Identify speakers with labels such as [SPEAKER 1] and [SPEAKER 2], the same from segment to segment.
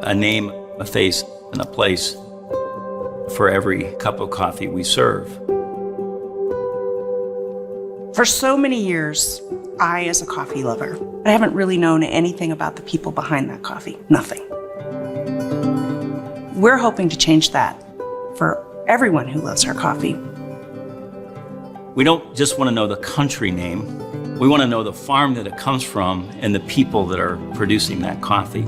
[SPEAKER 1] a name, a face, and a place for every cup of coffee we serve.
[SPEAKER 2] For so many years, I, as a coffee lover, I haven't really known anything about the people behind that coffee. Nothing. We're hoping to change that for everyone who loves our coffee.
[SPEAKER 1] We don't just want to know the country name. We want to know the farm that it comes from and the people that are producing that coffee.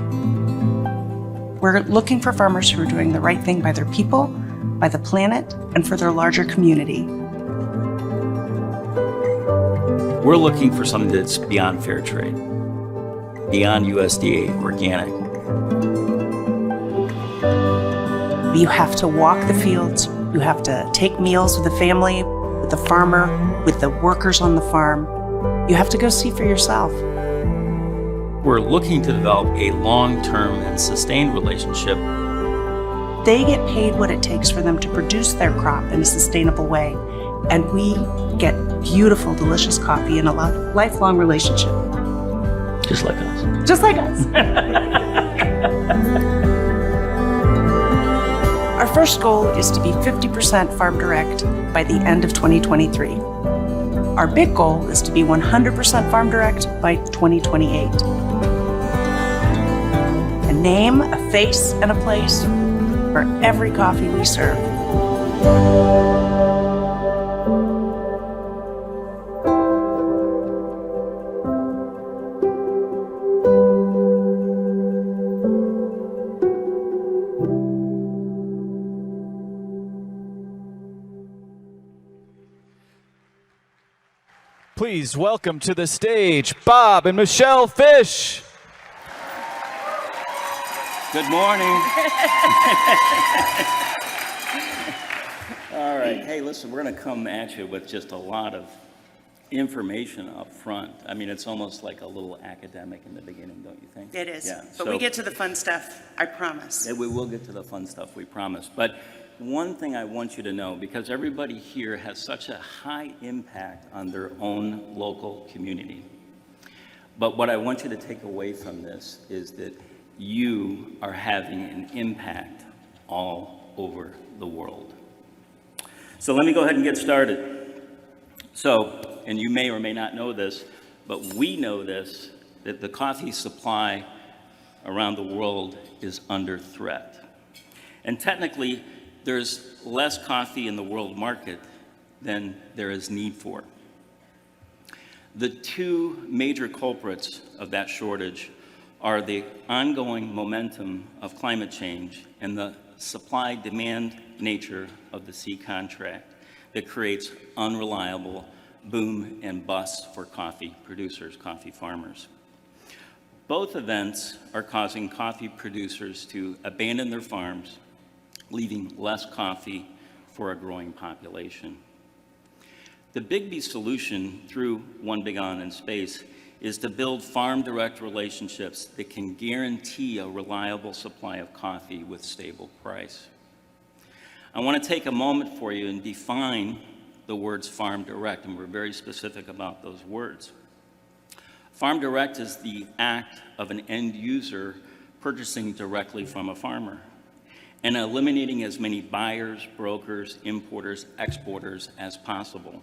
[SPEAKER 2] We're looking for farmers who are doing the right thing by their people, by the planet, and for their larger community.
[SPEAKER 1] We're looking for something that's beyond fair trade, beyond USDA organic.
[SPEAKER 2] You have to walk the fields, you have to take meals with the family, with the farmer, with the workers on the farm. You have to go see for yourself.
[SPEAKER 1] We're looking to develop a long-term and sustained relationship.
[SPEAKER 2] They get paid what it takes for them to produce their crop in a sustainable way, and we get beautiful, delicious coffee in a lifelong relationship.
[SPEAKER 1] Just like us.
[SPEAKER 2] Just like us. Our first goal is to be 50% farm direct by the end of 2023. Our big goal is to be 100% farm direct by 2028. A name, a face, and a place for every coffee we serve.
[SPEAKER 3] Please welcome to the stage Bob and Michelle Fish.
[SPEAKER 1] Good morning. All right. Hey, listen, we're going to come at you with just a lot of information up front. I mean, it's almost like a little academic in the beginning, don't you think?
[SPEAKER 2] It is.
[SPEAKER 1] Yeah.
[SPEAKER 2] But we get to the fun stuff, I promise.
[SPEAKER 1] Yeah, we will get to the fun stuff, we promise. But one thing I want you to know, because everybody here has such a high impact on their own local community. But what I want you to take away from this is that you are having an impact all over the world. So let me go ahead and get started. So, and you may or may not know this, but we know this, that the coffee supply around the world is under threat. And technically, there's less coffee in the world market than there is need for. The two major culprits of that shortage are the ongoing momentum of climate change and the supply-demand nature of the sea contract that creates unreliable boom and bust for coffee producers, coffee farmers. Both events are causing coffee producers to abandon their farms, leaving less coffee for a growing population. The BIGGBY solution through One Big On in Space is to build farm direct relationships that can guarantee a reliable supply of coffee with stable price. I want to take a moment for you and define the words farm direct, and we're very specific about those words. Farm direct is the act of an end user purchasing directly from a farmer and eliminating as many buyers, brokers, importers, exporters as possible.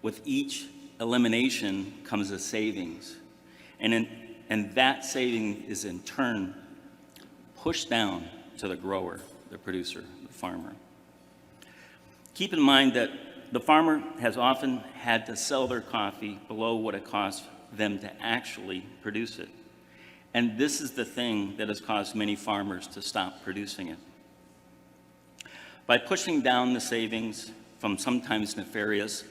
[SPEAKER 1] With each elimination comes a savings, and that saving is in turn pushed down to the grower, the producer, the farmer. Keep in mind that the farmer has often had to sell their coffee below what it costs them to actually produce it. And this is the thing that has caused many farmers to stop producing it. By pushing down the savings from sometimes nefarious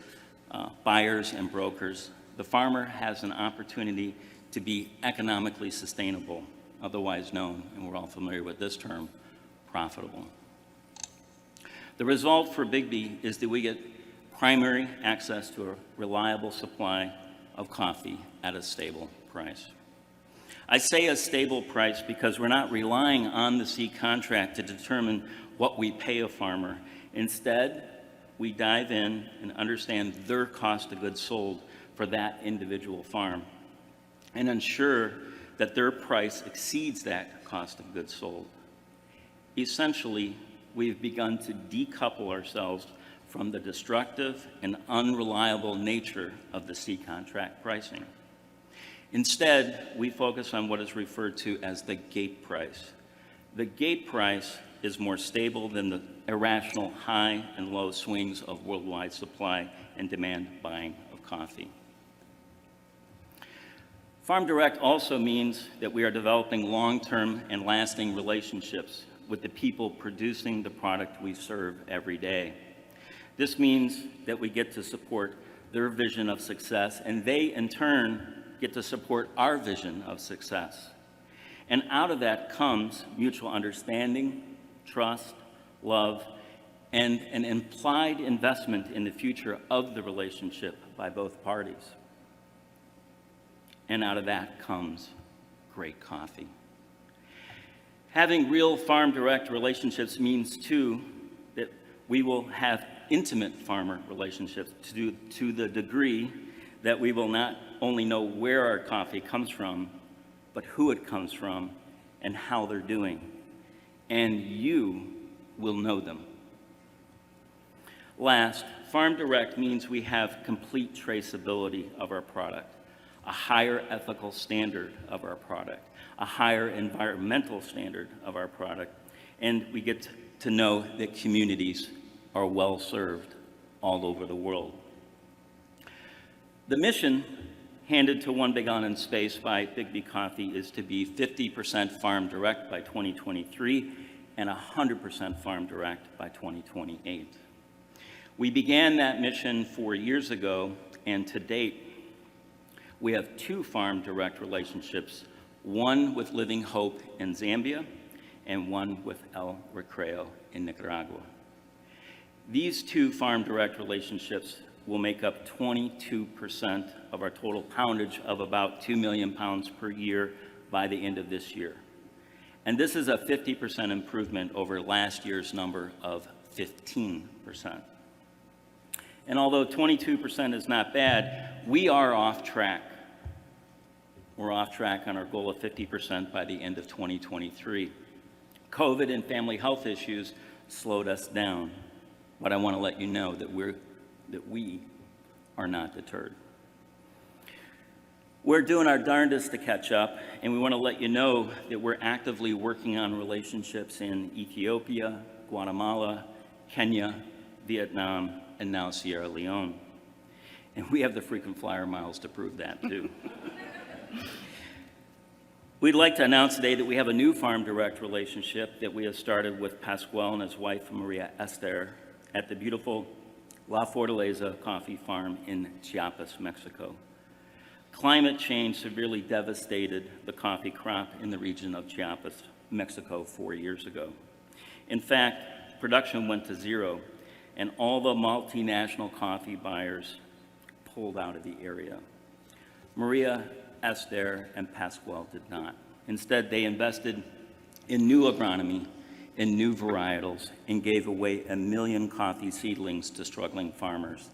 [SPEAKER 1] buyers and brokers, the farmer has an opportunity to be economically sustainable, otherwise known, and we're all familiar with this term, profitable. The result for BIGGBY is that we get primary access to a reliable supply of coffee at a stable price. I say a stable price because we're not relying on the sea contract to determine what we pay a farmer. Instead, we dive in and understand their cost of goods sold for that individual farm and ensure that their price exceeds that cost of goods sold. Essentially, we've begun to decouple ourselves from the destructive and unreliable nature of the C contract pricing. Instead, we focus on what is referred to as the gate price. The gate price is more stable than the irrational high and low swings of worldwide supply and demand buying of coffee. Farm Direct also means that we are developing long-term and lasting relationships with the people producing the product we serve every day. This means that we get to support their vision of success, and they, in turn, get to support our vision of success. And out of that comes mutual understanding, trust, love, and an implied investment in the future of the relationship by both parties. And out of that comes great coffee. Having real farm direct relationships means, too, that we will have intimate farmer relationships to the degree that we will not only know where our coffee comes from, but who it comes from and how they're doing. And you will know them. Last, Farm Direct means we have complete traceability of our product, a higher ethical standard of our product, a higher environmental standard of our product, and we get to know that communities are well served all over the world. The mission handed to One Big Island Space by BIGGBY Coffee is to be 50% farm direct by 2023 and 100% farm direct by 2028. We began that mission 4 years ago, and to date, we have 2 farm direct relationships, one with Living Hope in Zambia and one with El Recreo in Nicaragua. These 2 farm direct relationships will make up 22% of our total poundage of about 2 million pounds per year by the end of this year. And this is a 50% improvement over last year's number of 15%. And although 22% is not bad, we are off track. We're off track on our goal of 50% by the end of 2023. COVID and family health issues slowed us down, but I want to let you know that we are not deterred. We're doing our darndest to catch up, and we want to let you know that we're actively working on relationships in Ethiopia, Guatemala, Kenya, Vietnam, and now Sierra Leone. And we have the frequent flyer miles to prove that, too. We'd like to announce today that we have a new farm direct relationship that we have started with Pascual and his wife, Maria Esther, at the beautiful La Fortaleza coffee farm in Chiapas, Mexico. Climate change severely devastated the coffee crop in the region of Chiapas, Mexico, 4 years ago. In fact, production went to zero, and all the multinational coffee buyers pulled out of the area. Maria, Esther, and Pascual did not. Instead, they invested in new agronomy, in new varietals, and gave away 1 million coffee seedlings to struggling farmers.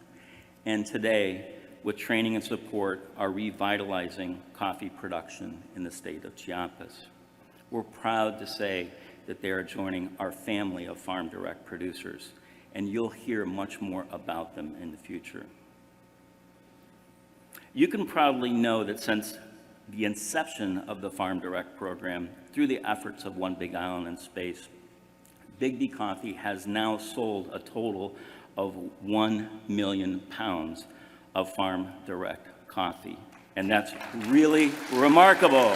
[SPEAKER 1] And today, with training and support, are revitalizing coffee production in the state of Chiapas. We're proud to say that they are joining our family of farm direct producers, and you'll hear much more about them in the future. You can proudly know that since the inception of the Farm Direct program, through the efforts of One Big Island in Space, BIGGBY Coffee has now sold a total of 1 million pounds of Farm Direct coffee. And that's really remarkable.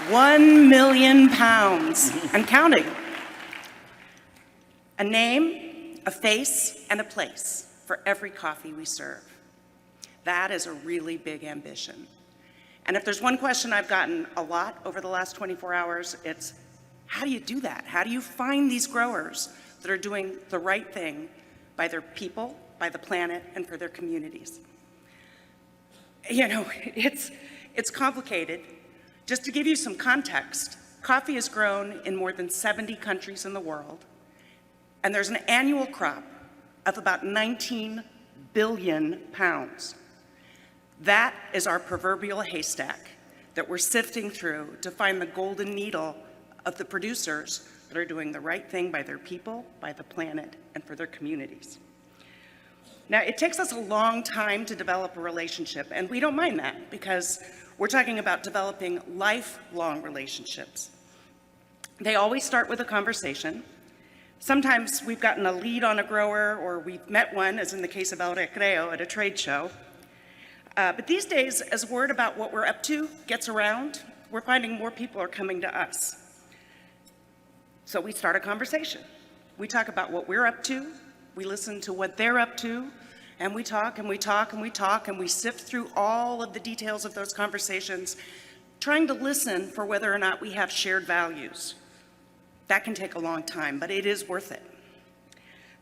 [SPEAKER 2] 1 million pounds and counting. A name, a face, and a place for every coffee we serve. That is a really big ambition. And if there's one question I've gotten a lot over the last 24 hours, it's how do you do that? How do you find these growers that are doing the right thing by their people, by the planet, and for their communities? You know, it's complicated. Just to give you some context, coffee is grown in more than 70 countries in the world, and there's an annual crop of about 19 billion pounds. That is our proverbial haystack that we're sifting through to find the golden needle of the producers that are doing the right thing by their people, by the planet, and for their communities. Now, it takes us a long time to develop a relationship, and we don't mind that because we're talking about developing lifelong relationships. They always start with a conversation. Sometimes we've gotten a lead on a grower, or we've met one, as in the case of Recreo at a trade show. But these days, as word about what we're up to gets around, we're finding more people are coming to us. So we start a conversation. We talk about what we're up to, we listen to what they're up to, and we talk and we talk and we talk, and we sift through all of the details of those conversations, trying to listen for whether or not we have shared values. That can take a long time, but it is worth it.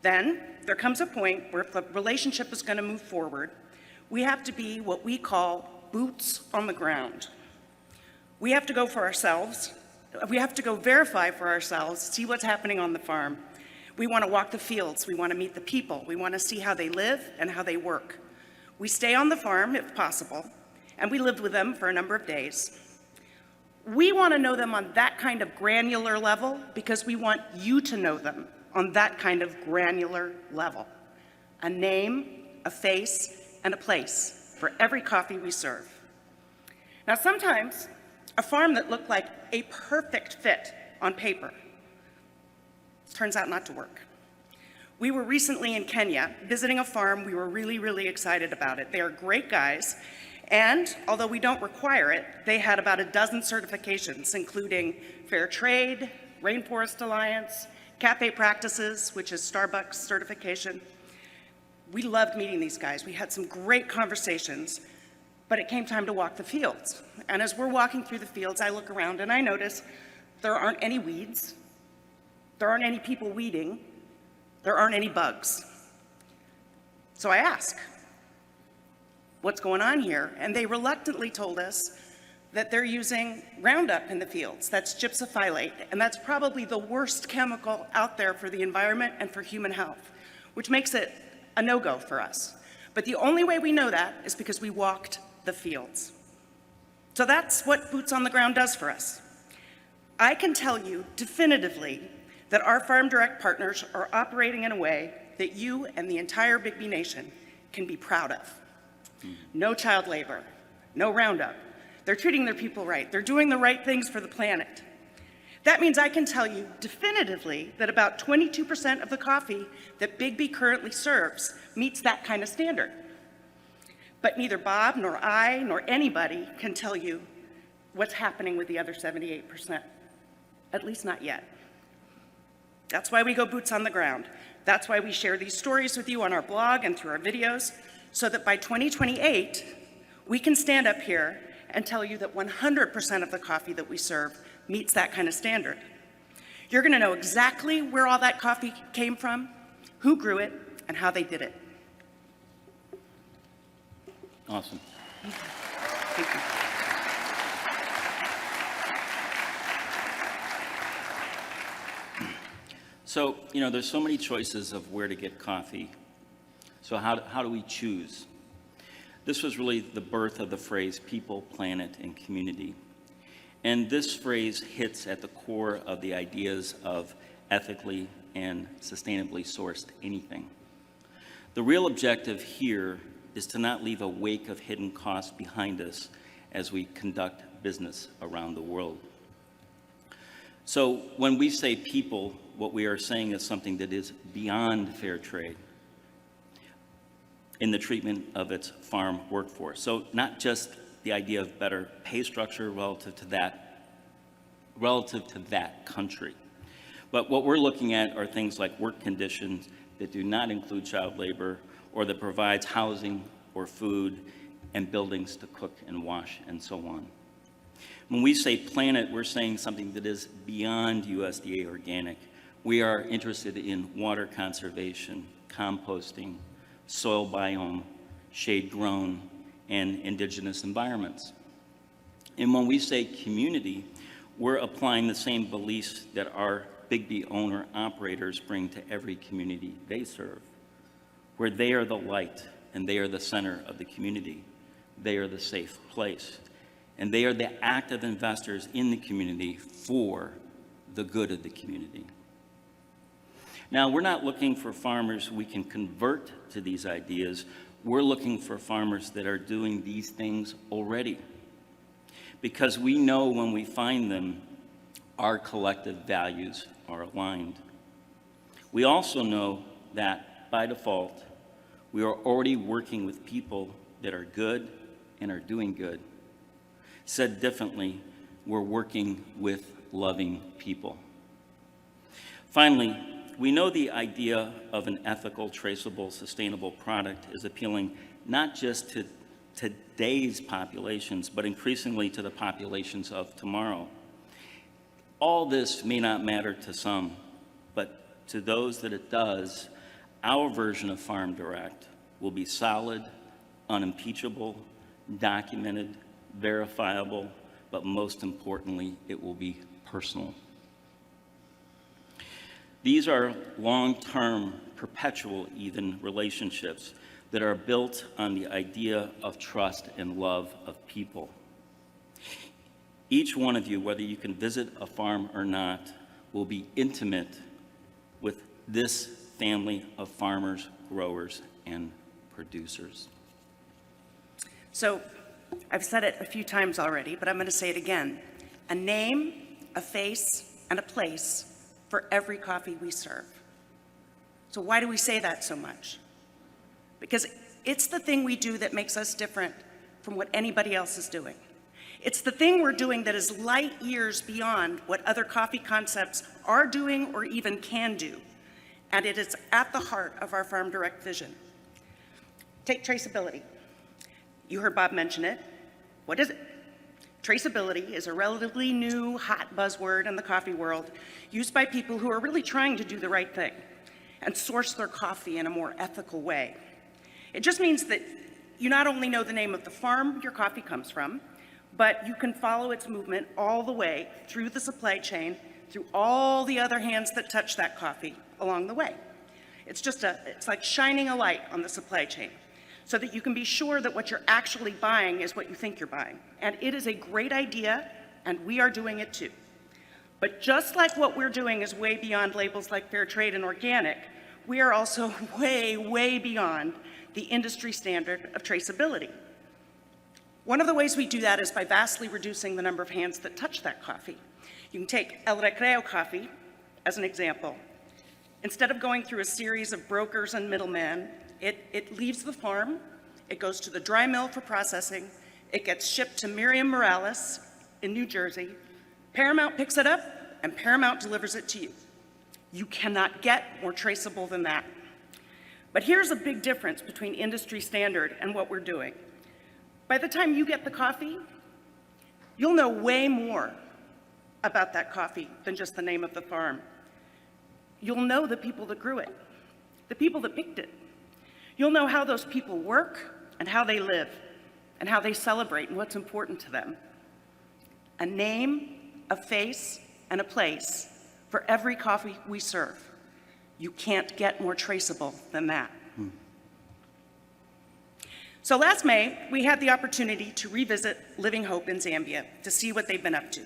[SPEAKER 2] Then there comes a point where if the relationship is going to move forward, we have to be what we call boots on the ground. We have to go for ourselves. We have to go verify for ourselves, see what's happening on the farm. We want to walk the fields. We want to meet the people. We want to see how they live and how they work. We stay on the farm if possible, and we lived with them for a number of days. We want to know them on that kind of granular level because we want you to know them on that kind of granular level. A name, a face, and a place for every coffee we serve. Now, sometimes a farm that looked like a perfect fit on paper turns out not to work. We were recently in Kenya visiting a farm. We were really, really excited about it. They are great guys, and although we don't require it, they had about a dozen certifications, including Fair Trade, Rainforest Alliance, Cafe Practices, which is Starbucks certification. We loved meeting these guys. We had some great conversations, but it came time to walk the fields. And as we're walking through the fields, I look around and I notice there aren't any weeds, there aren't any people weeding, there aren't any bugs. So I ask, what's going on here? And they reluctantly told us that they're using Roundup in the fields. That's gypsophyllate, and that's probably the worst chemical out there for the environment and for human health, which makes it a no-go for us. But the only way we know that is because we walked the fields. So that's what Boots on the Ground does for us. I can tell you definitively that our Farm Direct partners are operating in a way that you and the entire BIGGBY Nation can be proud of. No child labor, no Roundup. They're treating their people right. They're doing the right things for the planet. That means I can tell you definitively that about 22% of the coffee that BIGGBY currently serves meets that kind of standard. But neither Bob nor I nor anybody can tell you what's happening with the other 78%, at least not yet. That's why we go boots on the ground. That's why we share these stories with you on our blog and through our videos, so that by 2028, we can stand up here and tell you that 100% of the coffee that we serve meets that kind of standard. You're going to know exactly where all that coffee came from, who grew it, and how they did it.
[SPEAKER 1] Awesome.
[SPEAKER 2] Thank you.
[SPEAKER 1] So, there's so many choices of where to get coffee. So how do we choose? This was really the birth of the phrase people, planet, and community. And this phrase hits at the core of the ideas of ethically and sustainably sourced anything. The real objective here is to not leave a wake of hidden costs behind us as we conduct business around the world. So when we say people, what we are saying is something that is beyond fair trade in the treatment of its farm workforce. So not just the idea of better pay structure relative to that country. But what we're looking at are things like work conditions that do not include child labor, or that provides housing or food and buildings to cook and wash and so on. When we say planet, we're saying something that is beyond USDA organic. We are interested in water conservation, composting, soil biome, shade grown, and indigenous environments. And when we say community, we're applying the same beliefs that our BIGGBY owner-operators bring to every community they serve, where they are the light and they are the center of the community. they are the safe place. And they are the active investors in the community for the good of the community. Now, we're not looking for farmers we can convert to these ideas. We're looking for farmers that are doing these things already. Because we know when we find them, our collective values are aligned. We also know that, by default, we are already working with people that are good and are doing good. Said differently, we're working with loving people. Finally, we know the idea of an ethical, traceable, sustainable product is appealing not just to today's populations, but increasingly to the populations of tomorrow. All this may not matter to some, but to those that it does, our version of Farm Direct will be solid, unimpeachable, documented, verifiable, but most importantly, it will be personal. These are long-term, perpetual even relationships that are built on the idea of trust and love of people. Each one of you, whether you can visit a farm or not, will be intimate with this family of farmers, growers, and producers.
[SPEAKER 2] So I've said it a few times already, but I'm going to say it again. A name, a face, and a place for every coffee we serve. So why do we say that so much? Because it's the thing we do that makes us different from what anybody else is doing. It's the thing we're doing that is light years beyond what other coffee concepts are doing or even can do. And it is at the heart of our Farm Direct vision. Take traceability. You heard Bob mention it. What is it? Traceability is a relatively new, hot buzzword in the coffee world used by people who are really trying to do the right thing and source their coffee in a more ethical way. It just means that you not only know the name of the farm your coffee comes from, but you can follow its movement all the way through the supply chain, through all the other hands that touch that coffee along the way. It's like shining a light on the supply chain, so that you can be sure that what you're actually buying is what you think you're buying. And it is a great idea, and we are doing it too. But just like what we're doing is way beyond labels like fair trade and organic, we are also way, way beyond the industry standard of traceability. One of the ways we do that is by vastly reducing the number of hands that touch that coffee. You can take El Recreo coffee as an example. Instead of going through a series of brokers and middlemen, it leaves the farm, it goes to the dry mill for processing, it gets shipped to Miriam Morales in New Jersey, Paramount picks it up, and Paramount delivers it to you. You cannot get more traceable than that. But here's a big difference between industry standard and what we're doing. By the time you get the coffee, you'll know way more about that coffee than just the name of the farm. You'll know the people that grew it, the people that picked it. You'll know how those people work and how they live and how they celebrate and what's important to them. A name, a face, and a place for every coffee we serve. You can't get more traceable than that. So last May, we had the opportunity to revisit Living Hope in Zambia to see what they've been up to.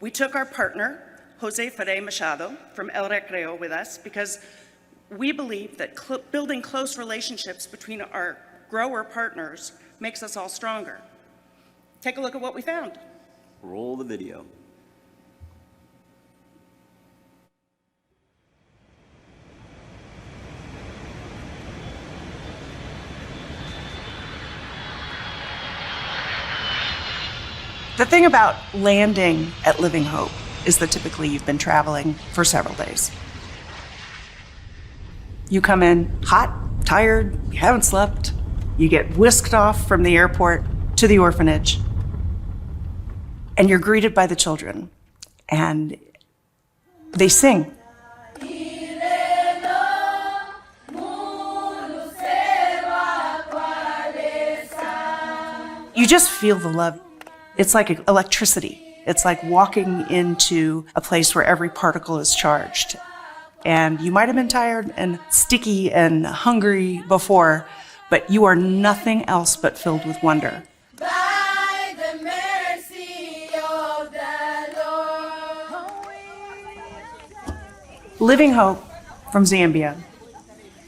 [SPEAKER 2] We took our partner, Jose Ferre Machado from El Recreo with us because we believe that building close relationships between our grower partners makes us all stronger. Take a look at what we found.
[SPEAKER 1] Roll the video.
[SPEAKER 2] The thing about landing at Living Hope is that typically you've been traveling for several days. You come in hot, tired, you haven't slept, you get whisked off from the airport to the orphanage, and you're greeted by the children, and they sing. You just feel the love. It's like electricity. It's like walking into a place where every particle is charged. And you might have been tired and sticky and hungry before, but you are nothing else but filled with wonder Living Hope from Zambia.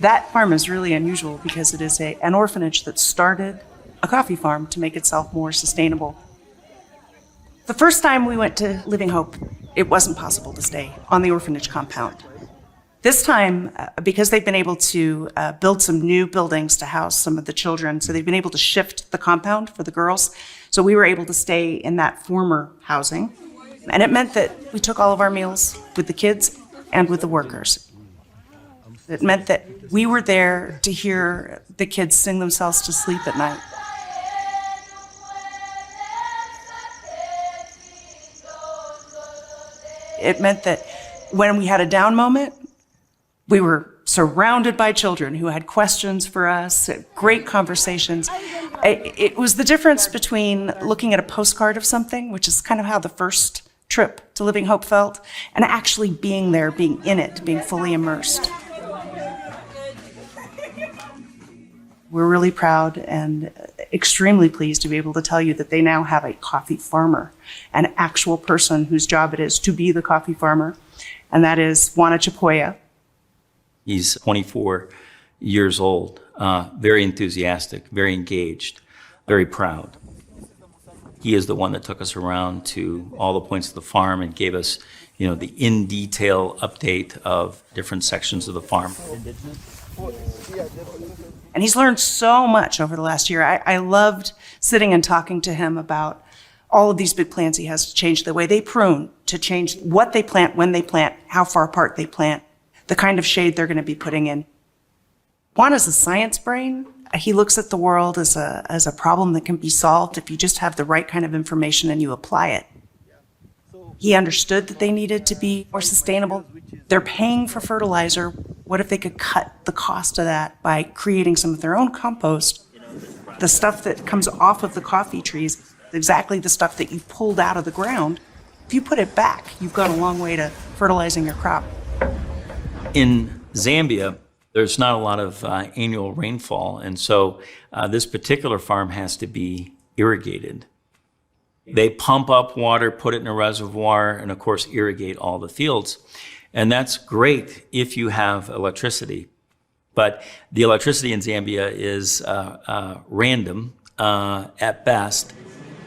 [SPEAKER 2] That farm is really unusual because it is an orphanage that started a coffee farm to make itself more sustainable. The first time we went to Living Hope, it wasn't possible to stay on the orphanage compound. This time, because they've been able to build some new buildings to house some of the children, so they've been able to shift the compound for the girls. So we were able to stay in that former housing. And it meant that we took all of our meals with the kids and with the workers. It meant that we were there to hear the kids sing themselves to sleep at night. It meant that when we had a down moment, we were surrounded by children who had questions for us, great conversations. It was the difference between looking at a postcard of something, which is kind of how the first trip to Living Hope felt, and actually being there, being in it, being fully immersed. We're really proud and extremely pleased to be able to tell you that they now have a coffee farmer, an actual person whose job it is to be the coffee farmer, and that is Juana Chapoya.
[SPEAKER 1] He's 24 years old, very enthusiastic, very engaged, very proud. He is the one that took us around to all the points of the farm and gave us, the in-detail update of different sections of the farm.
[SPEAKER 2] And he's learned so much over the last year. I loved sitting and talking to him about all of these big plans he has to change the way they prune, to change what they plant, when they plant, how far apart they plant, the kind of shade they're going to be putting in. Juana's a science brain. He looks at the world as a problem that can be solved if you just have the right kind of information and you apply it. He understood that they needed to be more sustainable. They're paying for fertilizer. What if they could cut the cost of that by creating some of their own compost? The stuff that comes off of the coffee trees, exactly the stuff that you pulled out of the ground. If you put it back, you've gone a long way to fertilizing your crop.
[SPEAKER 1] In Zambia, there's not a lot of annual rainfall, and so this particular farm has to be irrigated. They pump up water, put it in a reservoir, and of course irrigate all the fields. And that's great if you have electricity. But the electricity in Zambia is random at best.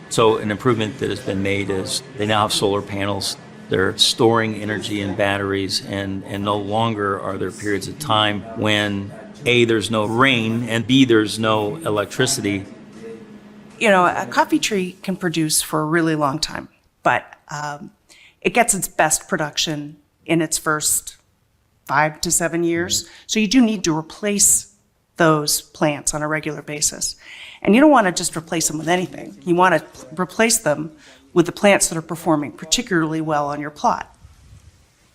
[SPEAKER 1] So an improvement that has been made is they now have solar panels. They're storing energy in batteries, and no longer are there periods of time when A, there's no rain, and B, there's no electricity.
[SPEAKER 2] A coffee tree can produce for a really long time, but it gets its best production in its first 5 to 7 years. So you do need to replace those plants on a regular basis. And you don't want to just replace them with anything. You want to replace them with the plants that are performing particularly well on your plot.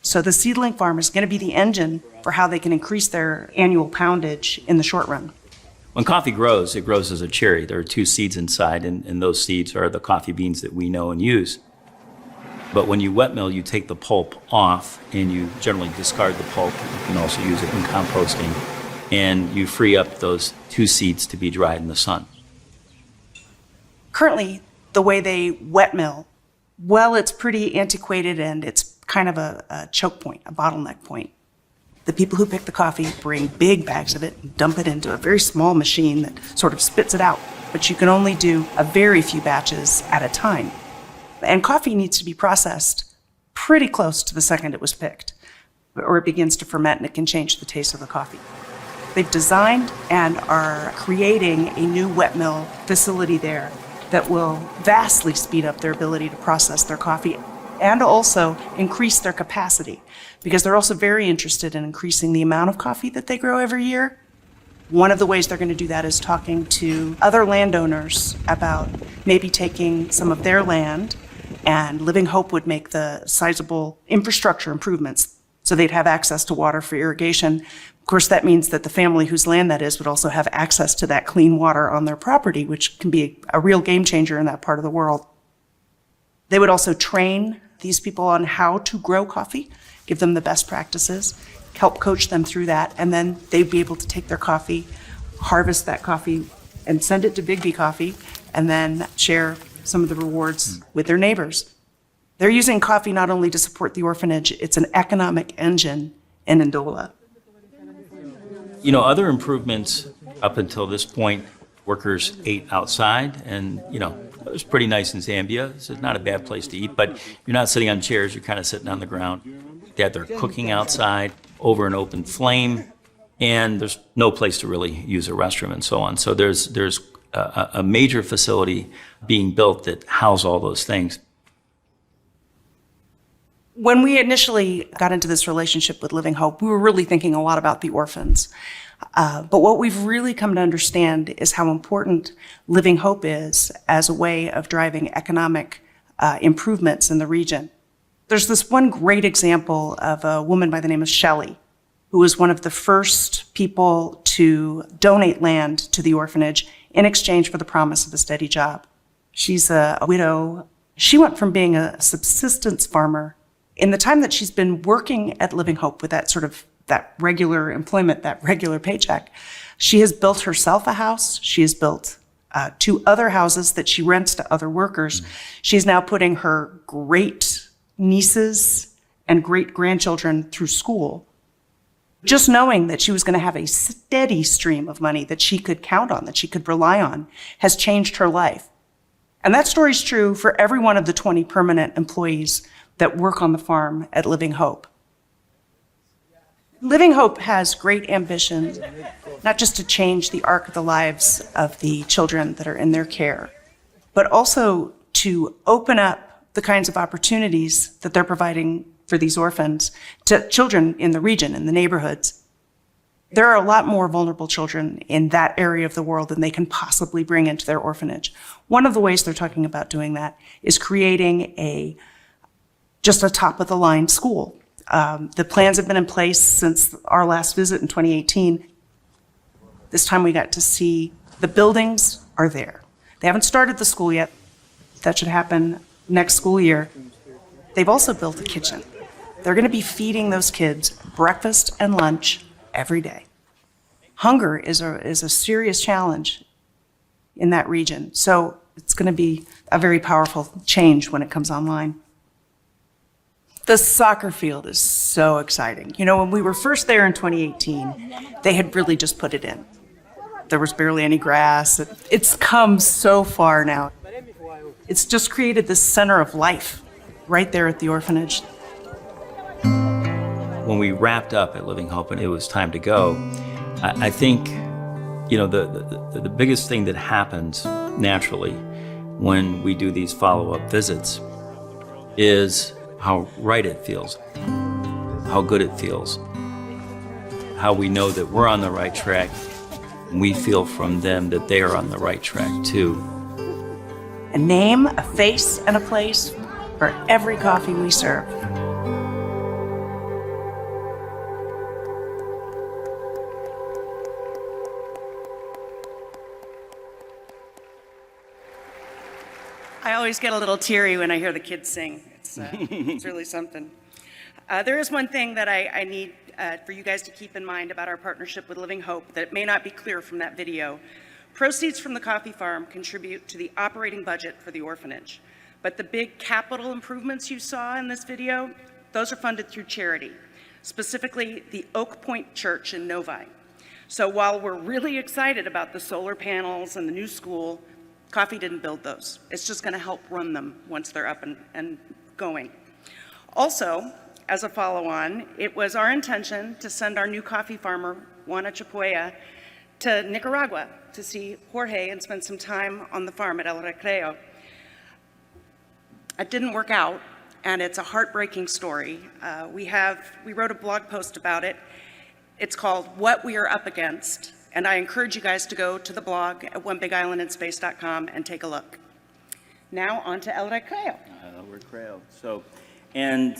[SPEAKER 2] So the seedling farm is going to be the engine for how they can increase their annual poundage in the short run.
[SPEAKER 1] When coffee grows, it grows as a cherry. There are 2 seeds inside, and those seeds are the coffee beans that we know and use. But when you wet mill, you take the pulp off, and you generally discard the pulp. You can also use it in composting, and you free up those 2 seeds to be dried in the sun.
[SPEAKER 2] Currently, the way they wet mill, well, it's pretty antiquated, and it's kind of a choke point, a bottleneck point. The people who pick the coffee bring big bags of it and dump it into a very small machine that sort of spits it out. But you can only do a very few batches at a time. And coffee needs to be processed pretty close to the second it was picked, or it begins to ferment and it can change the taste of the coffee. They've designed and are creating a new wet mill facility there that will vastly speed up their ability to process their coffee and also increase their capacity, because they're also very interested in increasing the amount of coffee that they grow every year. One of the ways they're going to do that is talking to other landowners about maybe taking some of their land, and Living Hope would make the sizable infrastructure improvements so they'd have access to water for irrigation. Of course, that means that the family whose land that is would also have access to that clean water on their property, which can be a real game changer in that part of the world. They would also train these people on how to grow coffee, give them the best practices, help coach them through that, and then they'd be able to take their coffee, harvest that coffee, and send it to BIGGBY Coffee, and then share some of the rewards with their neighbors. They're using coffee not only to support the orphanage, it's an economic engine in Ndola.
[SPEAKER 1] You know, other improvements up until this point, workers ate outside, and, you know, it was pretty nice in Zambia. It's not a bad place to eat, but you're not sitting on chairs, you're kind of sitting on the ground. They had their cooking outside over an open flame, and there's no place to really use a restroom and so on. So there's a major facility being built that house all those things.
[SPEAKER 2] When we initially got into this relationship with Living Hope, we were really thinking a lot about the orphans. But what we've really come to understand is how important Living Hope is as a way of driving economic improvements in the region. There's this one great example of a woman by the name of Shelley, who was one of the first people to donate land to the orphanage in exchange for the promise of a steady job. She's a widow. She went from being a subsistence farmer. In the time that she's been working at Living Hope with that regular employment, that regular paycheck, she has built herself a house. She has built 2 other houses that she rents to other workers. She's now putting her great nieces and great grandchildren through school. Just knowing that she was going to have a steady stream of money that she could count on, that she could rely on, has changed her life. And that story's true for every one of the 20 permanent employees that work on the farm at Living Hope. Living Hope has great ambition, not just to change the arc of the lives of the children that are in their care, but also to open up the kinds of opportunities that they're providing for these orphans to children in the region, in the neighborhoods. There are a lot more vulnerable children in that area of the world than they can possibly bring into their orphanage. One of the ways they're talking about doing that is creating just a top-of-the-line school. The plans have been in place since our last visit in 2018. This time we got to see the buildings are there. They haven't started the school yet. That should happen next school year. They've also built a kitchen. They're going to be feeding those kids breakfast and lunch every day. Hunger is a serious challenge in that region. So it's going to be a very powerful change when it comes online. The soccer field is so exciting. You know, when we were first there in 2018, they had really just put it in. There was barely any grass. It's come so far now. It's just created this center of life right there at the orphanage.
[SPEAKER 1] When we wrapped up at Living Hope and it was time to go, I think, you know, the biggest thing that happens naturally when we do these follow-up visits is how right it feels, how good it feels, how we know that we're on the right track, and we feel from them that they are on the right track too.
[SPEAKER 2] A name, a face, and a place for every coffee we serve. I always get a little teary when I hear the kids sing. It's really something. There is one thing that I need for you guys to keep in mind about our partnership with Living Hope that may not be clear from that video. Proceeds from the coffee farm contribute to the operating budget for the orphanage. But the big capital improvements you saw in this video, those are funded through charity, specifically the Oak Point Church in Novi. So while we're really excited about the solar panels and the new school, Coffee didn't build those. It's just going to help run them once they're up and going. Also, as a follow-on, it was our intention to send our new coffee farmer, Juana Chapoya, to Nicaragua to see Jorge and spend some time on the farm at El Recreo. It didn't work out, and it's a heartbreaking story. We wrote a blog post about it. It's called What We Are Up Against, and I encourage you guys to go to the blog at onebigislandinspace.com and take a look. Now on to El Recreo.
[SPEAKER 1] El Recreo. So, and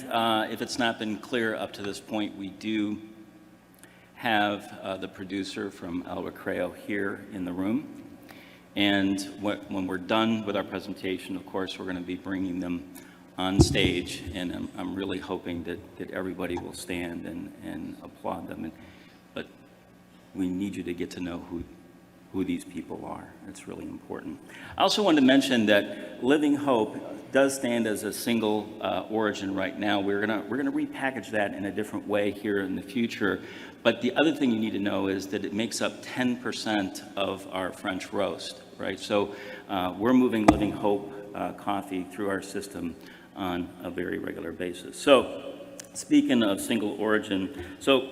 [SPEAKER 1] if it's not been clear up to this point, we do have the producer from El Recreo here in the room. And when we're done with our presentation, of course, we're going to be bringing them on stage, and I'm really hoping that everybody will stand and applaud them. But we need you to get to know who these people are. It's really important. I also wanted to mention that Living Hope does stand as a single origin right now. We're gonna repackage that in a different way here in the future. But the other thing you need to know is that it makes up 10% of our French roast, right? So we're moving Living Hope coffee through our system on a very regular basis. So speaking of single origin, so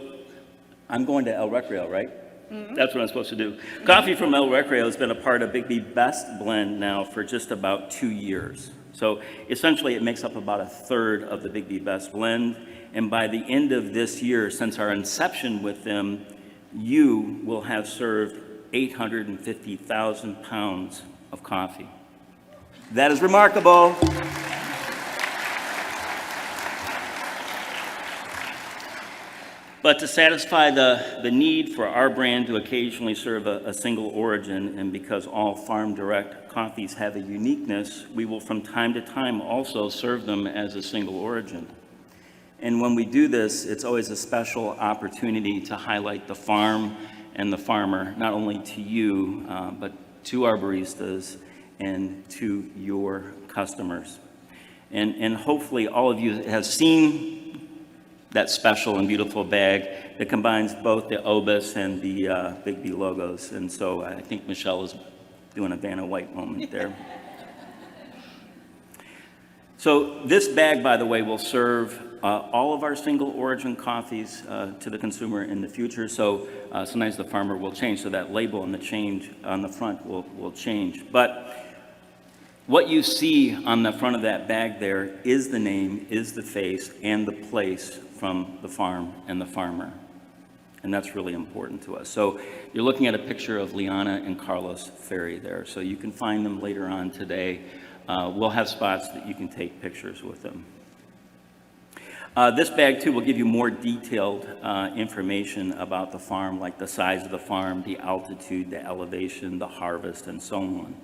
[SPEAKER 1] I'm going to El Recreo, right? Mm-hmm. That's what I'm supposed to do. Coffee from El Recreo has been a part of BIGGBY Best Blend now for just about 2 years. So essentially it makes up about a third of the BIGGBY Best Blend. And by the end of this year, since our inception with them, you will have served 850,000 pounds of coffee. That is remarkable. But to satisfy the need for our brand to occasionally serve a single origin, and because all farm direct coffees have a uniqueness, we will from time to time also serve them as a single origin. And when we do this, it's always a special opportunity to highlight the farm and the farmer, not only to you, but to our baristas and to your customers. And hopefully all of you have seen that special and beautiful bag that combines both the OBIIS and the BIGGBY logos. And so I think Michelle is doing a Vanna White moment there. So this bag, by the way, will serve all of our single origin coffees to the consumer in the future. So sometimes the farmer will change, so that label on the front will change. But what you see on the front of that bag there is the name, is the face, and the place from the farm and the farmer. And that's really important to us. So you're looking at a picture of Liana and Carlos Ferry there. So you can find them later on today. We'll have spots that you can take pictures with them. This bag too will give you more detailed information about the farm, like the size of the farm, the altitude, the elevation, the harvest, and so on.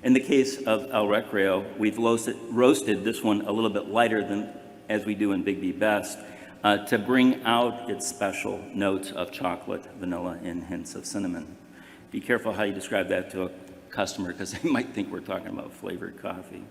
[SPEAKER 1] In the case of El Recreo, we've roasted this one a little bit lighter than as we do in BIGGBY Best to bring out its special notes of chocolate, vanilla, and hints of cinnamon. Be careful how you describe that to a customer because they might think we're talking about flavored coffee.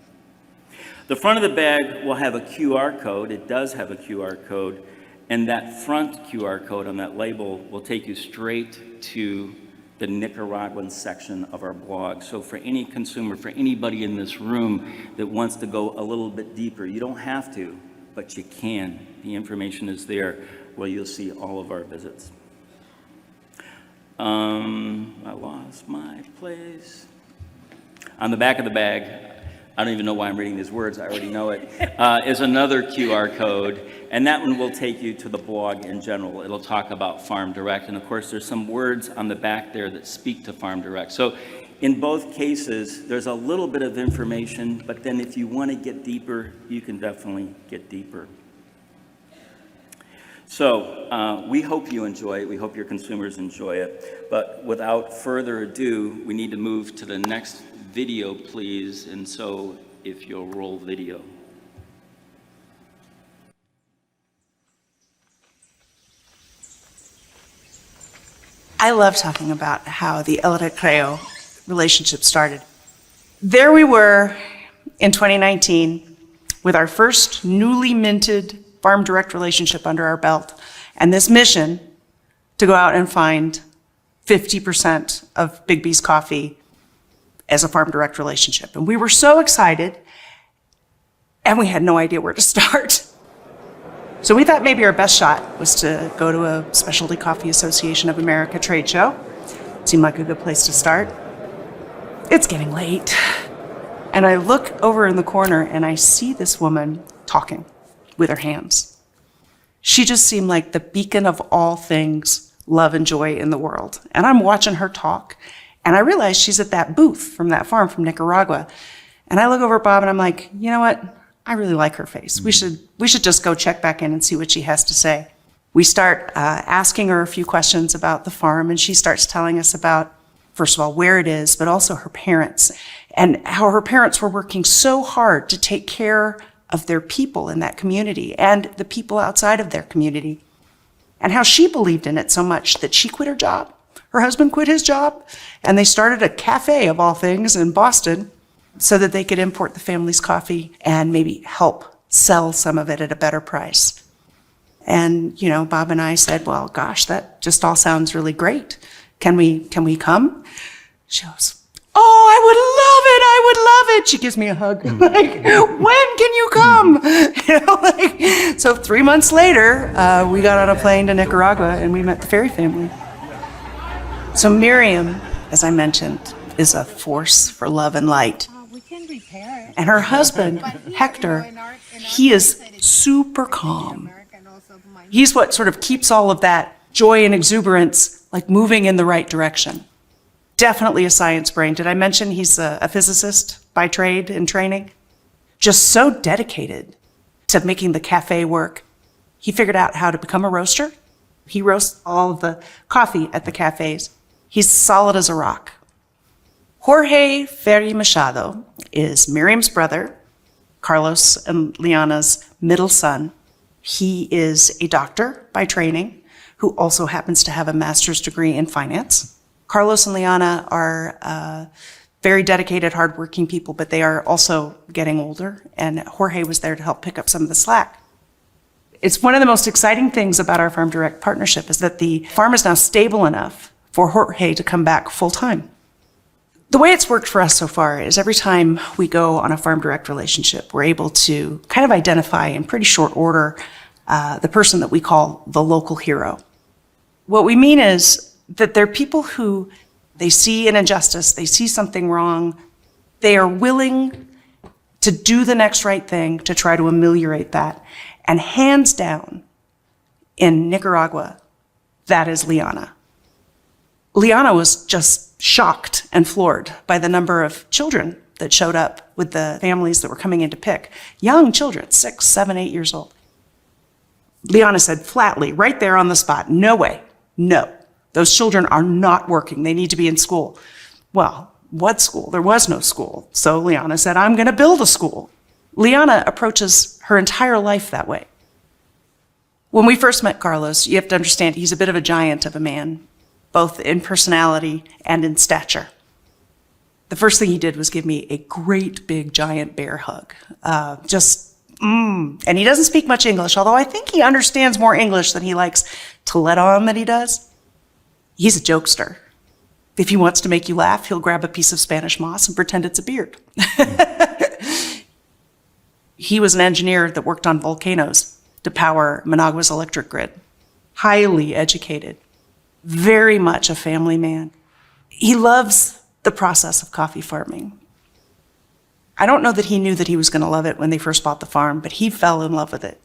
[SPEAKER 1] The front of the bag will have a QR code. It does have a QR code, and that front QR code on that label will take you straight to the Nicaraguan section of our blog. So for any consumer, for anybody in this room that wants to go a little bit deeper, you don't have to, but you can. The information is there where you'll see all of our visits. I lost my place. On the back of the bag, I don't even know why I'm reading these words, I already know it, is another QR code, and that one will take you to the blog in general. It'll talk about Farm Direct, and of course there's some words on the back there that speak to Farm Direct. So in both cases, there's a little bit of information, but then if you want to get deeper, you can definitely get deeper. So we hope you enjoy it. We hope your consumers enjoy it. But without further ado, we need to move to the next video, please. And so if you'll roll video.
[SPEAKER 2] I love talking about how the El Recreo relationship started. There we were in 2019 with our first newly minted Farm Direct relationship under our belt, and this mission to go out and find 50% of BIGGBY's coffee as a Farm Direct relationship. And we were so excited, and we had no idea where to start. So we thought maybe our best shot was to go to a Specialty Coffee Association of America trade show. Seemed like a good place to start. It's getting late. And I look over in the corner and I see this woman talking with her hands. She just seemed like the beacon of all things love and joy in the world. And I'm watching her talk, and I realize she's at that booth from that farm from Nicaragua. And I look over at Bob and I'm like, you know what? I really like her face. We should just go check back in and see what she has to say. We start asking her a few questions about the farm, and she starts telling us about, first of all, where it is, but also her parents, and how her parents were working so hard to take care of their people in that community and the people outside of their community, and how she believed in it so much that she quit her job, Her husband quit his job, and they started a cafe, of all things, in Boston so that they could import the family's coffee and maybe help sell some of it at a better price. And, you know, Bob and I said, well, gosh, that just all sounds really great. Can we come? She goes, oh, I would love it. She gives me a hug. Like, when can you come? You know, like, so 3 months later, we got on a plane to Nicaragua and we met the Ferry family. So Miriam, as I mentioned, is a force for love and light. And her husband, Hector, he is super calm. He's what sort of keeps all of that joy and exuberance like moving in the right direction. Definitely a science brain. Did I mention he's a physicist by trade and training? Just so dedicated to making the cafe work. He figured out how to become a roaster. He roasts all of the coffee at the cafes. He's solid as a rock. Jorge Ferry Machado is Miriam's brother, Carlos and Liana's middle son. He is a doctor by training who also happens to have a master's degree in finance. Carlos and Liana are very dedicated, hardworking people, but they are also getting older, and Jorge was there to help pick up some of the slack. It's one of the most exciting things about our Farm Direct partnership is that the farm is now stable enough for Jorge to come back full-time. The way it's worked for us so far is every time we go on a Farm Direct relationship, we're able to kind of identify in pretty short order the person that we call the local hero. What we mean is that they're people who they see an injustice, they see something wrong, they are willing to do the next right thing to try to ameliorate that. And hands down, in Nicaragua, that is Liana. Liana was just shocked and floored by the number of children that showed up with the families that were coming in to pick. Young children, 6, 7, 8 years old. Liana said flatly, right there on the spot, no way, no. Those children are not working. They need to be in school. Well, what school? There was no school. So Liana said, I'm going to build a school. Liana approaches her entire life that way. When we first met Carlos, you have to understand he's a bit of a giant of a man, both in personality and in stature. The first thing he did was give me a great big giant bear hug. And he doesn't speak much English, although I think he understands more English than he likes to let on that he does. He's a jokester. If he wants to make you laugh, he'll grab a piece of Spanish moss and pretend it's a beard. He was an engineer that worked on volcanoes to power Managua's electric grid. Highly educated, very much a family man. He loves the process of coffee farming. I don't know that he knew that he was going to love it when they first bought the farm, but he fell in love with it.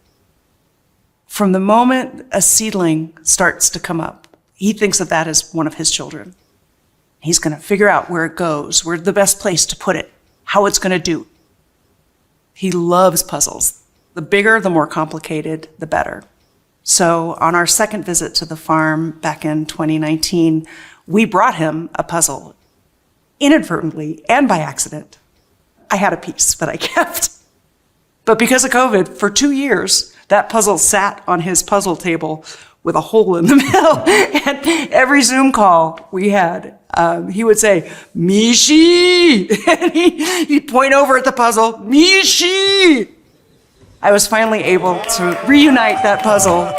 [SPEAKER 2] From the moment a seedling starts to come up, he thinks of that as one of his children. He's going to figure out where it goes, where the best place to put it, how it's going to do. He loves puzzles. The bigger, the more complicated, the better. So on our second visit to the farm back in 2019, we brought him a puzzle. Inadvertently and by accident, I had a piece that I kept. But because of COVID, for 2 years, that puzzle sat on his puzzle table with a hole in the middle. And every Zoom call we had, he would say, Mishi! And he'd point over at the puzzle, Mishi! I was finally able to reunite that puzzle.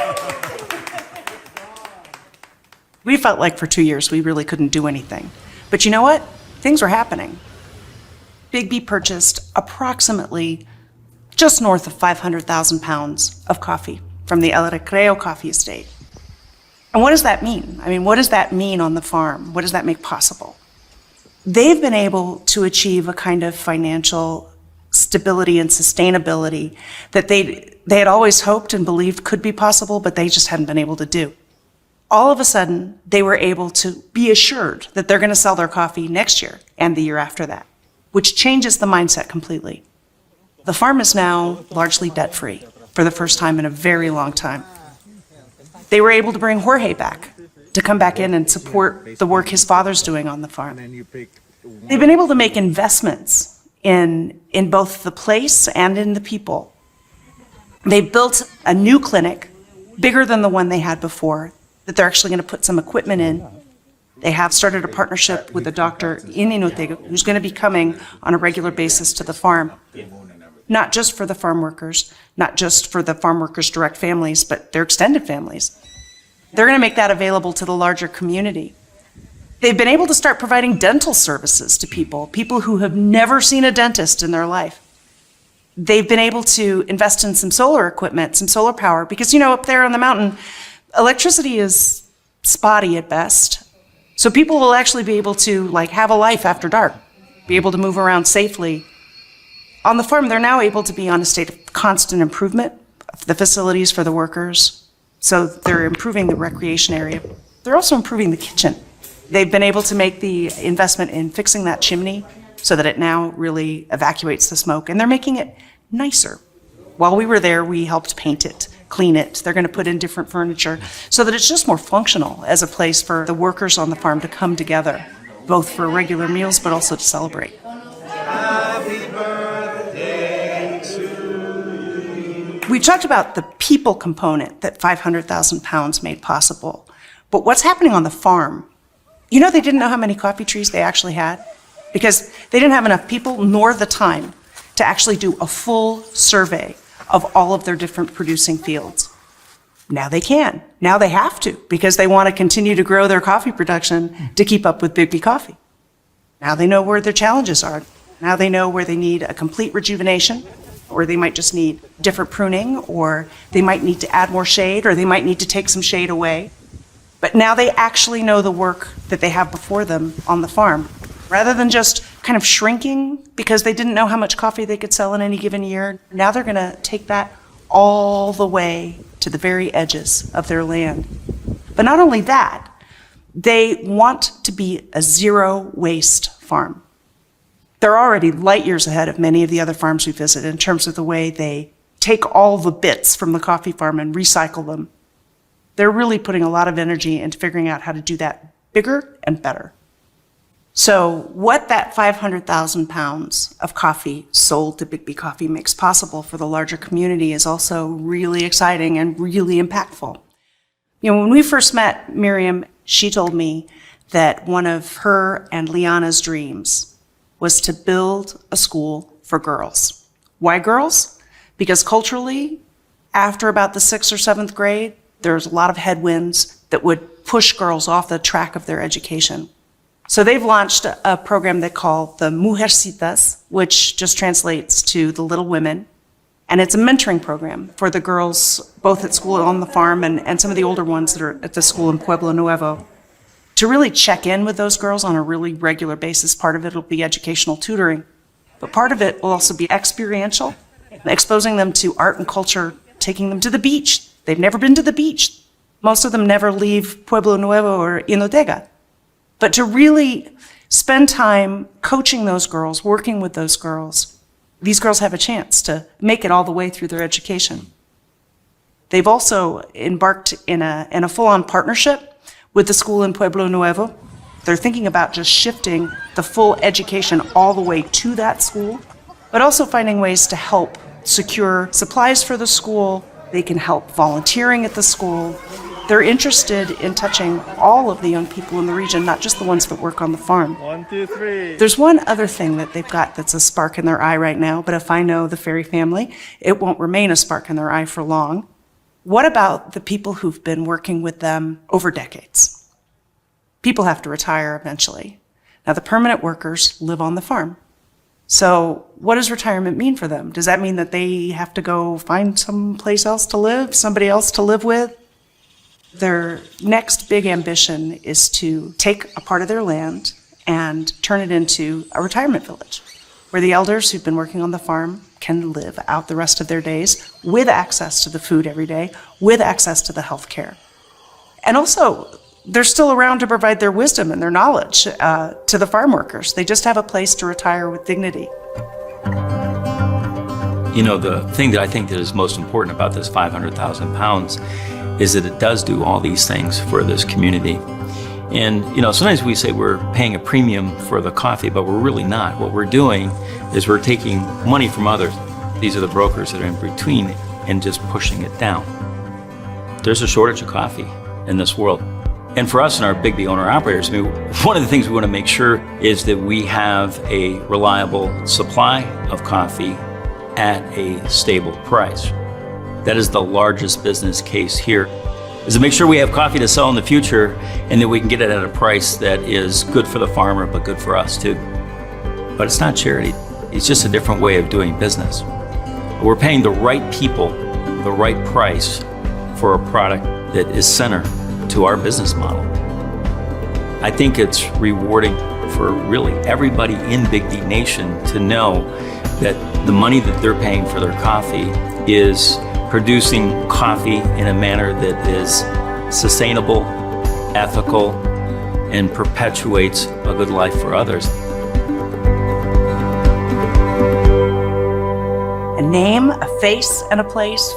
[SPEAKER 2] We felt like for 2 years we really couldn't do anything. But you know what? Things were happening. BIGGBY purchased approximately just north of 500,000 pounds of coffee from the El Recreo coffee estate. And what does that mean? I mean, what does that mean on the farm? What does that make possible? They've been able to achieve a kind of financial stability and sustainability that they had always hoped and believed could be possible, but they just hadn't been able to do. All of a sudden, they were able to be assured that they're going to sell their coffee next year and the year after that, which changes the mindset completely. The farm is now largely debt-free for the first time in a very long time. They were able to bring Jorge back to come back in and support the work his father's doing on the farm. They've been able to make investments in both the place and in the people. They built a new clinic, bigger than the one they had before, that they're actually going to put some equipment in. They have started a partnership with a doctor in Inotega who's going to be coming on a regular basis to the farm, not just for the farm workers, not just for the farm workers' direct families, but their extended families. They're going to make that available to the larger community. They've been able to start providing dental services to people who have never seen a dentist in their life. They've been able to invest in some solar equipment, some solar power, because, you know, up there on the mountain, electricity is spotty at best. So people will actually be able to, like, have a life after dark, be able to move around safely. On the farm, they're now able to be on a state of constant improvement of the facilities for the workers. So they're improving the recreation area. They're also improving the kitchen. They've been able to make the investment in fixing that chimney so that it now really evacuates the smoke, and they're making it nicer. While we were there, we helped paint it, clean it. They're going to put in different furniture so that it's just more functional as a place for the workers on the farm to come together, both for regular meals but also to celebrate. We talked about the people component that 500,000 pounds made possible, but what's happening on the farm? You know, they didn't know how many coffee trees they actually had because they didn't have enough people nor the time to actually do a full survey of all of their different producing fields. Now they can. Now they have to because they want to continue to grow their coffee production to keep up with BIGGBY Coffee. Now they know where their challenges are. Now they know where they need a complete rejuvenation, or they might just need different pruning, or they might need to add more shade, or they might need to take some shade away. But now they actually know the work that they have before them on the farm. Rather than just kind of shrinking because they didn't know how much coffee they could sell in any given year, now they're going to take that all the way to the very edges of their land. But not only that, they want to be a zero waste farm. They're already light years ahead of many of the other farms we visit in terms of the way they take all the bits from the coffee farm and recycle them. They're really putting a lot of energy into figuring out how to do that bigger and better. So what that 500,000 pounds of coffee sold to BIGGBY Coffee makes possible for the larger community is also really exciting and really impactful. You know, when we first met Miriam, she told me that one of her and Liana's dreams was to build a school for girls. Why girls? Because culturally, after about the 6th or 7th grade, there's a lot of headwinds that would push girls off the track of their education. So they've launched a program they call the Mujercitas, which just translates to the Little Women. And it's a mentoring program for the girls, both at school on the farm and some of the older ones that are at the school in Pueblo Nuevo, to really check in with those girls on a really regular basis. Part of it will be educational tutoring, but part of it will also be experiential, exposing them to art and culture, taking them to the beach. They've never been to the beach. Most of them never leave Pueblo Nuevo or Inotega. But to really spend time coaching those girls, working with those girls, these girls have a chance to make it all the way through their education. They've also embarked in a full-on partnership with the school in Pueblo Nuevo. They're thinking about just shifting the full education all the way to that school, but also finding ways to help secure supplies for the school. They can help volunteering at the school. They're interested in touching all of the young people in the region, not just the ones that work on the farm.
[SPEAKER 4] 1, 2, 3.
[SPEAKER 2] There's one other thing that they've got that's a spark in their eye right now, but if I know the Ferry family, it won't remain a spark in their eye for long. What about the people who've been working with them over decades? People have to retire eventually. Now, the permanent workers live on the farm. So what does retirement mean for them? Does that mean that they have to go find someplace else to live, somebody else to live with? Their next big ambition is to take a part of their land and turn it into a retirement village where the elders who've been working on the farm can live out the rest of their days with access to the food every day, with access to the health care. And also, they're still around to provide their wisdom and their knowledge to the farm workers. They just have a place to retire with dignity.
[SPEAKER 1] You know, the thing that I think that is most important about this 500,000 pounds is that it does do all these things for this community. And, you know, sometimes we say we're paying a premium for the coffee, but we're really not. What we're doing is we're taking money from others. These are the brokers that are in between and just pushing it down. There's a shortage of coffee in this world. And for us and our BIGGBY owner-operators, I mean, one of the things we want to make sure is that we have a reliable supply of coffee at a stable price. That is the largest business case here, is to make sure we have coffee to sell in the future and that we can get it at a price that is good for the farmer, but good for us too. But it's not charity. It's just a different way of doing business. We're paying the right people the right price for a product that is center to our business model. I think it's rewarding for really everybody in BIGGBY Nation to know that the money that they're paying for their coffee is producing coffee in a manner that is sustainable, ethical, and perpetuates a good life for others.
[SPEAKER 2] A name, a face, and a place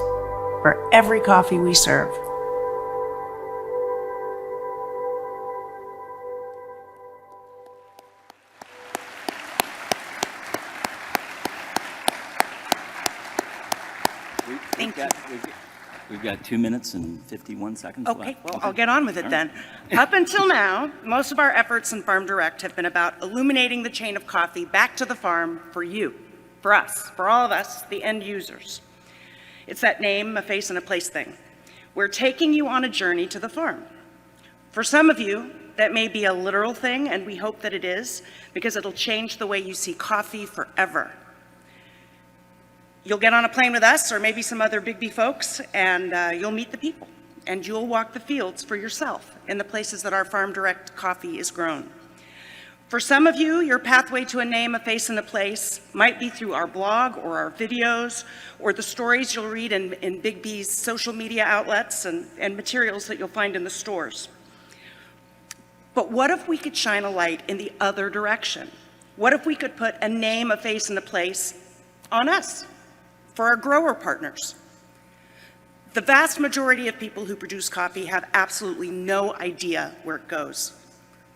[SPEAKER 2] for every coffee we serve. Thank you.
[SPEAKER 1] We've got 2 minutes and 51 seconds left.
[SPEAKER 2] Okay, well, I'll get on with it then. Up until now, most of our efforts in Farm Direct have been about illuminating the chain of coffee back to the farm for you, for us, for all of us, the end users. It's that name, a face, and a place thing. We're taking you on a journey to the farm. For some of you, that may be a literal thing, and we hope that it is, because it'll change the way you see coffee forever. You'll get on a plane with us, or maybe some other BIGGBY folks, and you'll meet the people, and you'll walk the fields for yourself in the places that our Farm Direct coffee is grown. For some of you, your pathway to a name, a face, and a place might be through our blog or our videos or the stories you'll read in BIGGBY's social media outlets and materials that you'll find in the stores. But what if we could shine a light in the other direction? What if we could put a name, a face, and a place on us, for our grower partners? The vast majority of people who produce coffee have absolutely no idea where it goes.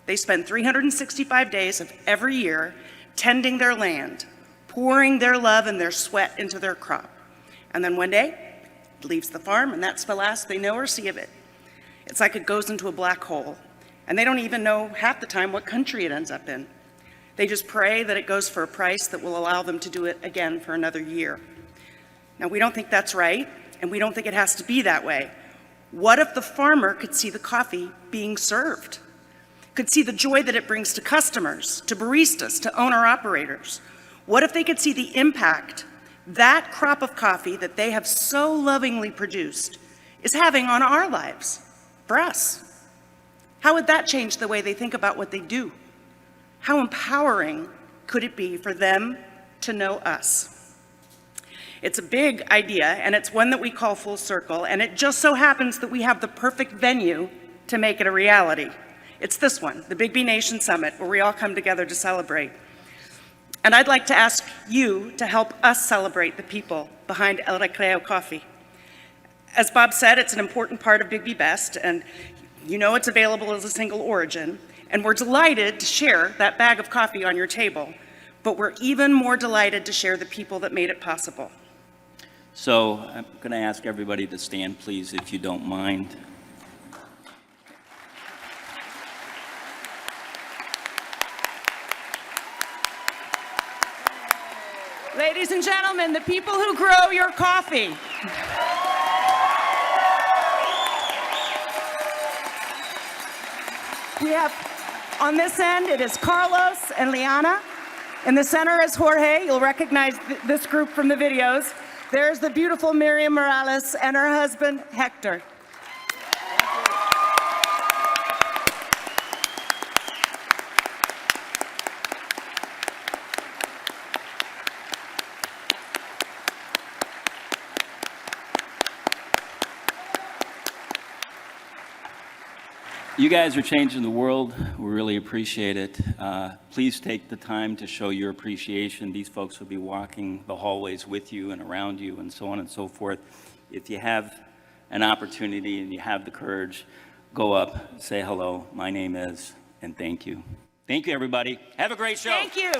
[SPEAKER 2] They spend 365 days of every year tending their land, pouring their love and their sweat into their crop. And then one day, it leaves the farm, and that's the last they know or see of it. It's like it goes into a black hole, and they don't even know half the time what country it ends up in. They just pray that it goes for a price that will allow them to do it again for another year. Now, we don't think that's right, and we don't think it has to be that way. What if the farmer could see the coffee being served? Could see the joy that it brings to customers, to baristas, to owner-operators? What if they could see the impact that crop of coffee that they have so lovingly produced is having on our lives, for us? How would that change the way they think about what they do? How empowering could it be for them to know us? It's a big idea, and it's one that we call full circle, and it just so happens that we have the perfect venue to make it a reality. It's this one, the BIGGBY Nation Summit, where we all come together to celebrate. And I'd like to ask you to help us celebrate the people behind El Recreo Coffee. As Bob said, it's an important part of BIGGBY Best, and you know it's available as a single origin, and we're delighted to share that bag of coffee on your table, but we're even more delighted to share the people that made it possible.
[SPEAKER 1] So I'm going to ask everybody to stand, please, if you don't mind.
[SPEAKER 2] Ladies and gentlemen, the people who grow your coffee. We have, on this end, it is Carlos and Liana. In the center is Jorge. You'll recognize this group from the videos. There's the beautiful Miriam Morales and her husband, Hector.
[SPEAKER 1] You guys are changing the world. We really appreciate it. Please take the time to show your appreciation. These folks will be walking the hallways with you and around you and so on and so forth. If you have an opportunity and you have the courage, go up, say hello, my name is, and thank you. Thank you, everybody. Have a great show.
[SPEAKER 2] Thank you.